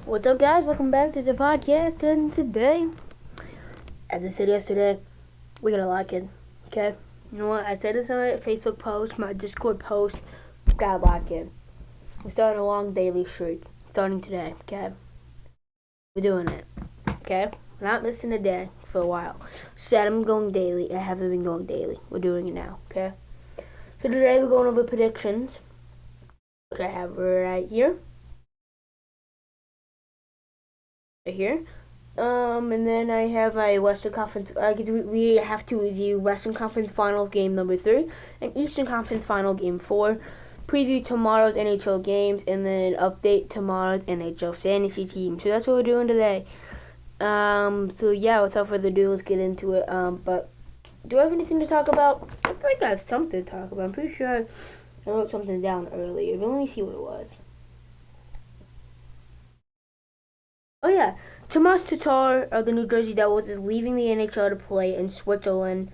What's up, guys? Welcome back to the podcast. And today, as I said yesterday, we got to lock in. Okay? You know what? I said this on my Facebook post, my Discord post. Gotta lock in. We're starting a long daily streak. Starting today. Okay? We're doing it. Okay? We're not missing a day for a while. Said I'm going daily. I haven't been going daily. We're doing it now. Okay? So today we're going over predictions, which I have right here. Right here. And then I have my Western Conference. We have to review Western Conference Finals game number 3 and Eastern Conference Final game 4. Preview tomorrow's NHL games and then update tomorrow's NHL fantasy team. So that's what we're doing today. So yeah, without further ado, let's get into it. But do I have anything to talk about? I think I have something to talk about. I'm pretty sure I wrote something down earlier. But let me see what it was. Oh yeah, Tomas Tatar of the New Jersey Devils is leaving the NHL to play in Switzerland.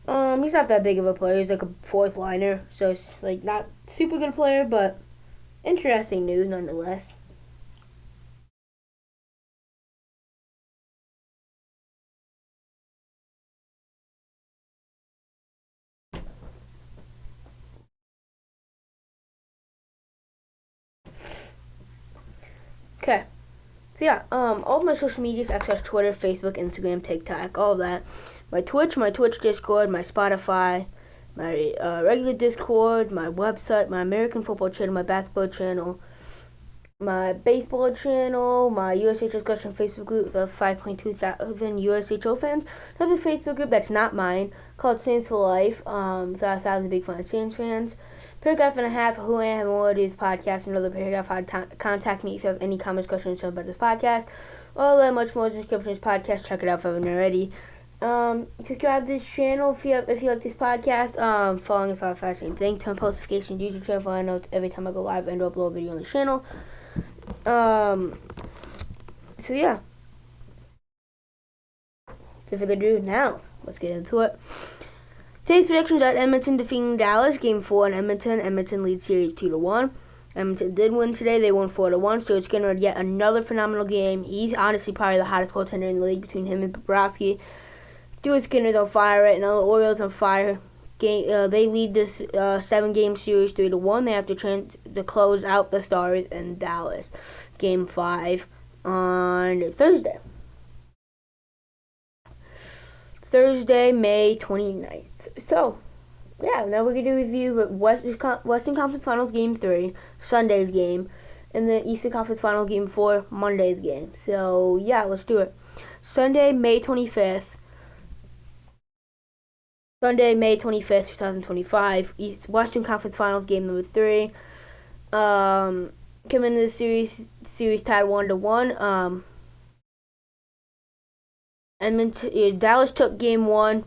He's not that big of a player. He's like a fourth liner, so it's like not super good player, but interesting news nonetheless. Okay, so yeah, all of my social medias access Twitter, Facebook, Instagram, TikTok, all of that. My Twitch Discord, my Spotify, my regular Discord, my website, my American football channel, my basketball channel, my baseball channel, my USHL discussion Facebook group of 5.2 thousand USHL fans. Another Facebook group that's not mine called Saints for Life. So I was a big fan of Saints fans. Paragraph and a half, who I am and what is podcast. Another paragraph, how to contact me if you have any comments, questions about this podcast. All that much more description of this podcast. Check it out if you haven't already. Subscribe to this channel if you like this podcast. Following is about the same thing. Turn notifications, YouTube channel for notes every time I go live and upload a video on the channel. So yeah. So further ado, now let's get into it. Today's predictions are Edmonton defeating Dallas, Game 4 in Edmonton. Edmonton leads series 2-1. Edmonton did win today. They won 4-1, so it's going to be yet another phenomenal game. He's honestly probably the hottest goaltender in the league between him and Bobrovsky. Stuart Skinner's on fire right now. The Orioles on fire. They lead this 7-game series 3-1. They have to close out the Stars in Dallas. Game 5 on Thursday. Thursday, May 29th. So, yeah, now we're going to review Western Conference Finals Game 3, Sunday's game, and the Eastern Conference Final Game 4, Monday's game. So, yeah, let's do it. Sunday, May 25th, 2025, Western Conference Finals Game number 3. Coming into the series tied 1-1. Dallas took Game 1.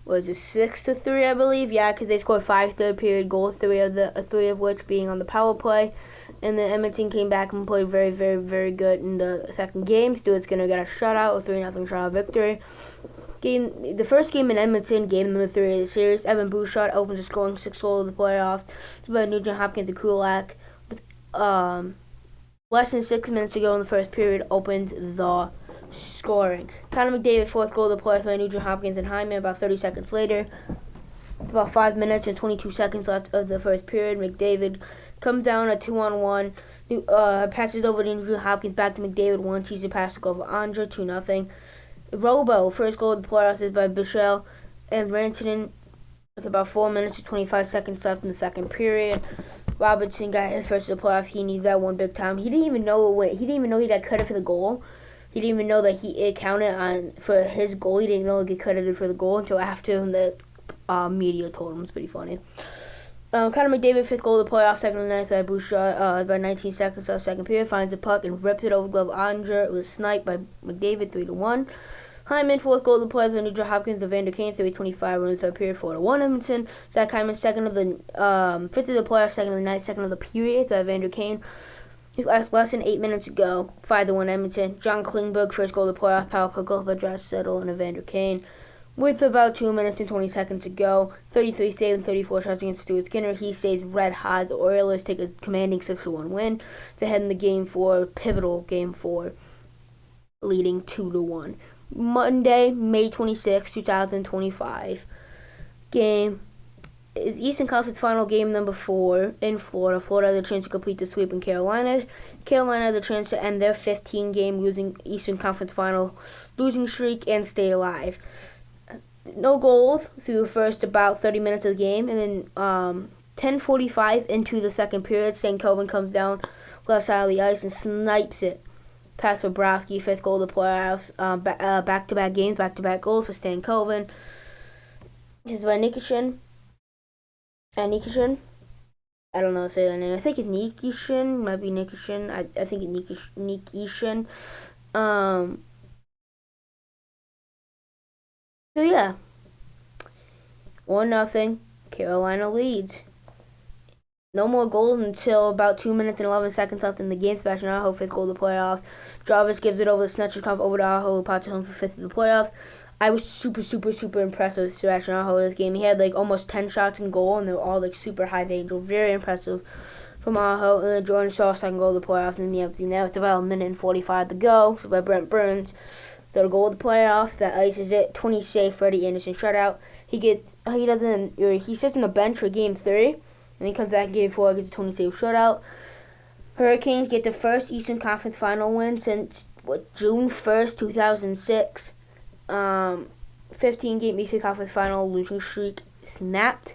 Was it 6-3, I believe? Yeah, because they scored 5 third period goals, three of which being on the power play. And then Edmonton came back and played very, very, very good in the second game. Stewart's gonna get a shutout, a 3-0 shutout victory. The first game in Edmonton, game number 3 of the series. Evan Bouchard opens the scoring 6 goal of the playoffs. It's by Nugent Hopkins and Kulak. With less than 6 minutes to go in the first period, opens the scoring. Connor McDavid, 4th goal of the playoffs by Nugent Hopkins and Hyman about 30 seconds later. It's about 5 minutes and 22 seconds left of the first period. McDavid comes down a 2-on-1. Passes over to Nugent Hopkins, back to McDavid. One teaser pass to go over Andre, 2-0. Robo, first goal of the playoffs is by Bichelle and Rantanen with about 4 minutes and 25 seconds left in the second period. Robertson got his first of the playoffs. He needed that one big time. He didn't even know he got credit for the goal. He didn't even know that it counted on for his goal. He didn't know it get credited for the goal until after the media told him. It's pretty funny. Connor McDavid, 5th goal of the playoffs, second of the night by Bouchard. About 19 seconds left, second period, finds the puck and rips it over the glove of Andre. It was sniped by McDavid, 3-1. Hyman, 4th goal of the playoffs by Nugent Hopkins, Evander Kane, 3:25 in the third period, 4-1 Edmonton. Zach Hyman, 5th of the playoffs, second of the night, second of the period by Evander Kane. His less than 8 minutes ago, 5-1 Edmonton. John Klingberg, 1st goal of the playoffs, power play goal by Josh Settle and Evander Kane. with about 2 minutes and 20 seconds to go. 33 saves and 34 shots against Stuart Skinner. He stays red hot. The Oilers take a commanding 6-1 win to head in the Game 4, pivotal Game 4, leading 2-1. Monday, May 26, 2025. Game is Eastern Conference Final game number 4 in Florida. Florida has a chance to complete the sweep in Carolina. Carolina has a chance to end their 15-game losing Eastern Conference Final losing streak and stay alive. No goals through the first about 30 minutes of the game, and then 10:45 into the second period, St. Coven comes down left side of the ice and snipes it past Bobrovsky, 5th goal of the playoffs. Back-to-back games, back-to-back goals for St. Coven. This is by Nikishin. Nikishin. I don't know how to say that name. I think it's Nikishin. Might be Nikishin. I think it's Nikishin. So yeah, 1-0. Carolina leads. No more goals until about 2 minutes and 11 seconds left in the game. Sebastian Aho, 5th goal of the playoffs. Jarvis gives it over to Snetchikov, over to Aho, who pots it home for 5th of the playoffs. I was super impressed with Sebastian Aho this game. He had like almost 10 shots in goal, and they were all like super high danger. Very impressive from Aho. And then Jordan Shaw, 2nd goal of the playoffs in the empty net with about a minute and 45 to go. So by Brent Burns. Third goal of the playoffs. That ices it. 20 save. Freddie Anderson shutout. He sits on the bench for game 3, and he comes back in game 4, gets a 20 save shutout. Hurricanes get the first Eastern Conference Final win since June 1st, 2006. 15-game Eastern Conference Final losing streak snapped,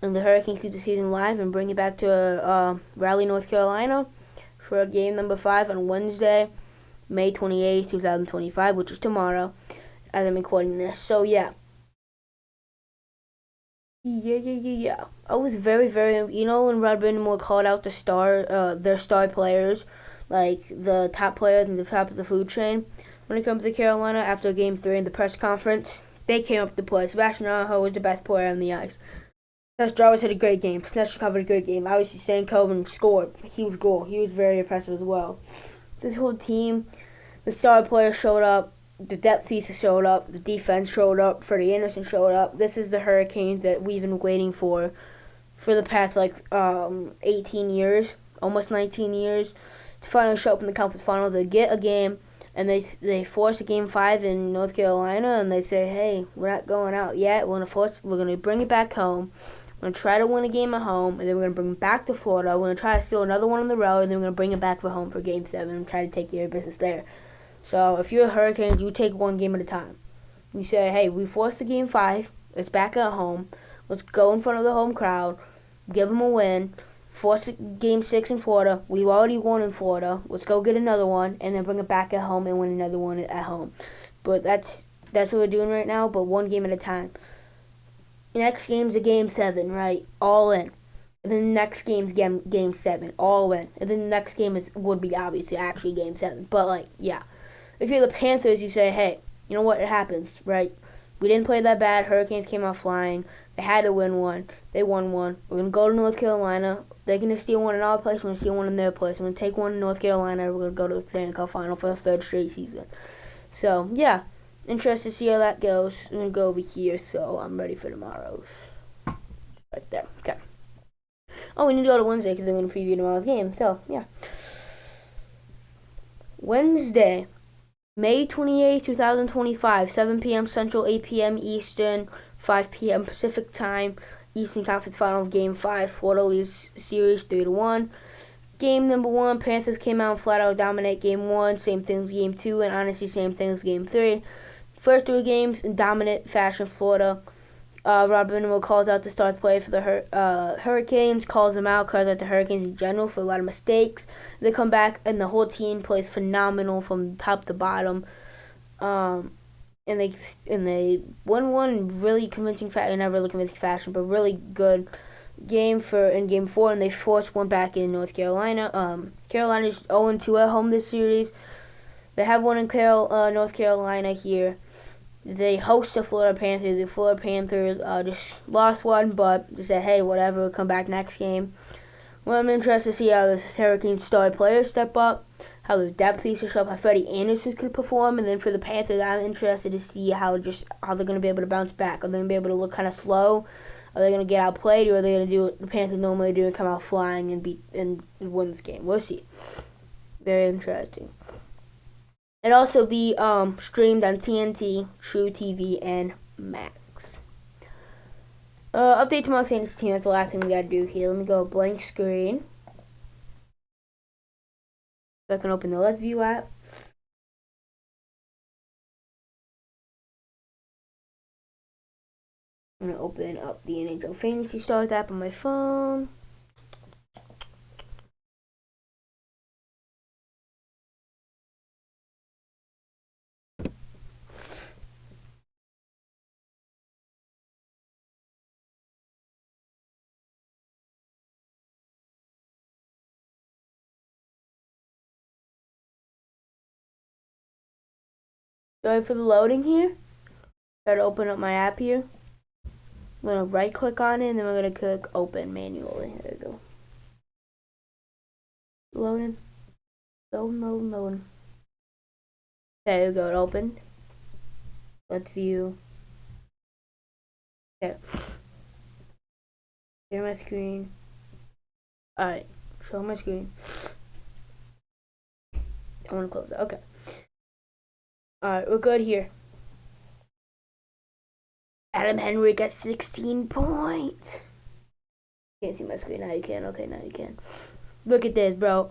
and the Hurricanes keep the season live and bring it back to Raleigh, North Carolina, for game number 5 on Wednesday, May 28th, 2025, which is tomorrow, as I'm recording this. So yeah. I was very, when Rod Brindamore called out their star players, like the top players in the top of the food chain, when it comes to Carolina after game 3 in the press conference, they came up to play. Sebastian Aho was the best player on the ice. Seth Jarvis had a great game. Snetchikov had a great game. Obviously, St. Coven scored a huge goal. He was very impressive as well. This whole team, the star players showed up. The depth pieces showed up. The defense showed up. Freddie Anderson showed up. This is the Hurricanes that we've been waiting for the past 18 years, almost 19 years, to finally show up in the conference finals. They get a game, and they force a game 5 in North Carolina, and they say, hey, we're not going out yet. We're gonna bring it back home. We're gonna try to win a game at home, and then we're gonna bring it back to Florida. We're gonna try to steal another one on the road, and then we're gonna bring it back for home for game 7 and try to take care of business there. So if you're a Hurricanes, you take one game at a time. You say, hey, we forced the game 5. It's back at home. Let's go in front of the home crowd. Give them a win. Force game 6 in Florida. We've already won in Florida. Let's go get another one, and then bring it back at home and win another one at home. But that's what we're doing right now, but one game at a time. Next game's a game 7, right? All in. And then the next game's game 7. All in. And then the next game would be obviously actually game 7. But, yeah. If you're the Panthers, you say, hey, you know what? It happens, right? We didn't play that bad. Hurricanes came out flying. They had to win one. They won one. We're going to go to North Carolina. They're going to steal one in our place. We're going to steal one in their place. We're going to take one in North Carolina. We're going to go to the Stanley Cup Final for the 3rd straight season. So, yeah. Interested to see how that goes. I'm going to go over here, so I'm ready for tomorrow's. Right there. Okay. Oh, we need to go to Wednesday because they're going to preview tomorrow's game. So, yeah. Wednesday, May 28, 2025, 7 p.m. Central, 8 p.m. Eastern, 5 p.m. Pacific Time, Eastern Conference Final of Game 5, Florida leads series 3-1. Game number 1, Panthers came out and flat out dominate Game 1, same thing as Game 2, and honestly same thing as Game 3. First 3 games in dominant fashion, Florida. Rod Brindamore calls out the start play for the Hurricanes, calls them out, calls out the Hurricanes in general for a lot of mistakes. They come back, and the whole team plays phenomenal from top to bottom. And they won one really convincing fashion, not really convincing fashion, but really good game in Game 4, and they forced one back in North Carolina. Carolina's 0-2 at home this series. They have one in North Carolina here. They host the Florida Panthers. The Florida Panthers just lost one, but they said, hey, whatever, we'll come back next game. Well, I'm interested to see how the Hurricanes star players step up, how the depth pieces show up, how Freddie Anderson could perform, and then for the Panthers, I'm interested to see how they're going to be able to bounce back. Are they going to be able to look kind of slow? Are they going to get outplayed, or are they going to do what the Panthers normally do and come out flying and win this game? We'll see. Very interesting. It'll also be streamed on TNT, True TV, and Max. Update to my fantasy team. That's the last thing we gotta do here. Let me go blank screen. So I can open the Let's View app. I'm gonna open up the NHL Fantasy Stars app on my phone. Sorry for the loading here. Try to open up my app here. I'm gonna right click on it and then we're gonna click open manually. There we go. Loading. Loading. Okay, there we go. It opened. Let's view. Okay. Share my screen. Alright. Show my screen. I want to close it. Okay. Alright, we're good here. Adam Henry got 16 points. Can't see my screen. Now you can. Okay, now you can. Look at this, bro.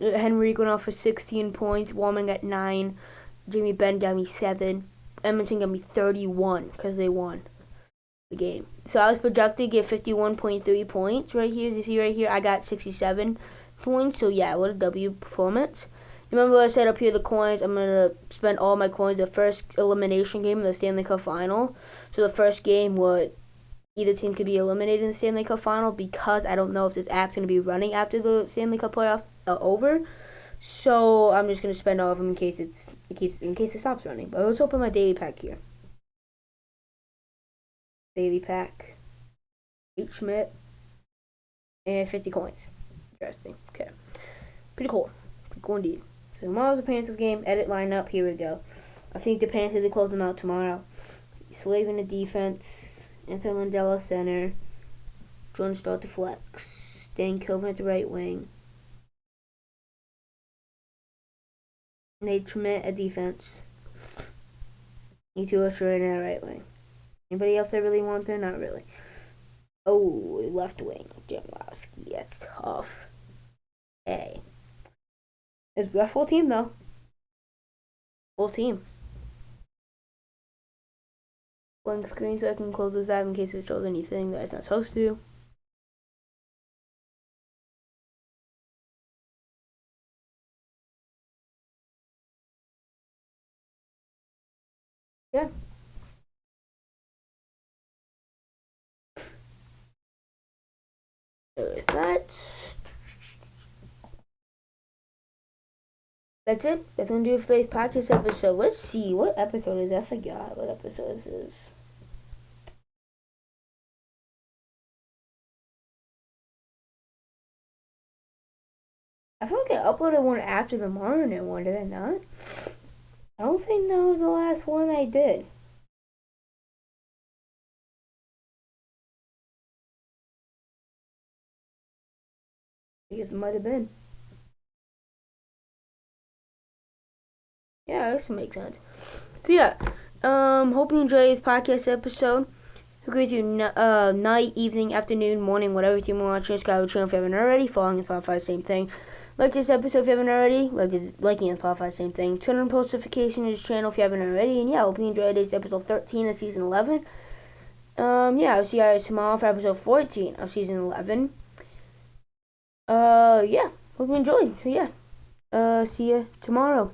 Henry went off for 16 points. Wallman got 9. Jamie Benn got me 7. Edmonton got me 31 because they won the game. So I was projected to get 51.3 points right here. As you see right here, I got 67 points. So yeah, what a W performance. Remember what I said up here, the coins, I'm going to spend all my coins the first elimination game of the Stanley Cup Final. So the first game would, either team could be eliminated in the Stanley Cup Final because I don't know if this app's going to be running after the Stanley Cup playoffs are over. So I'm just going to spend all of them in case it stops running. But let's open my daily pack here. Daily pack. 8 Schmidt. And 50 coins. Interesting. Okay. Pretty cool. Pretty cool indeed. So tomorrow's the Panthers game. Edit lineup. Here we go. I think the Panthers will close them out tomorrow. Slavin the defense. Anthony Lundella center. Jordan Start the flex. Dan Kilburn at the right wing. Nate Schmidt at defense. Etula Schroeder at right wing. Anybody else I really want there? Not really. Oh, left wing. Jamlowski. That's tough. Hey. It's a full team though. Full team. Blank screen so I can close this app in case it shows anything that it's not supposed to. Yeah. There's that. That's it. That's gonna do it for today's podcast episode. Let's see. What episode is that? I forgot what episode this is. I feel like I uploaded one after the morning one, did I not? I don't think that was the last one I did. I guess it might have been. Yeah, this makes sense. So yeah, hope you enjoy this podcast episode. Great you night, evening, afternoon, morning, whatever you want to watch. Subscribe to the channel if you haven't already. Following Spotify, same thing. Like this episode if you haven't already. Liking Spotify, same thing. Turn on post notifications to this channel if you haven't already. And yeah, hope you enjoyed this episode 13 of season 11. Yeah, I'll see you guys tomorrow for episode 14 of season 11. Yeah, hope you enjoyed. So yeah, see you tomorrow.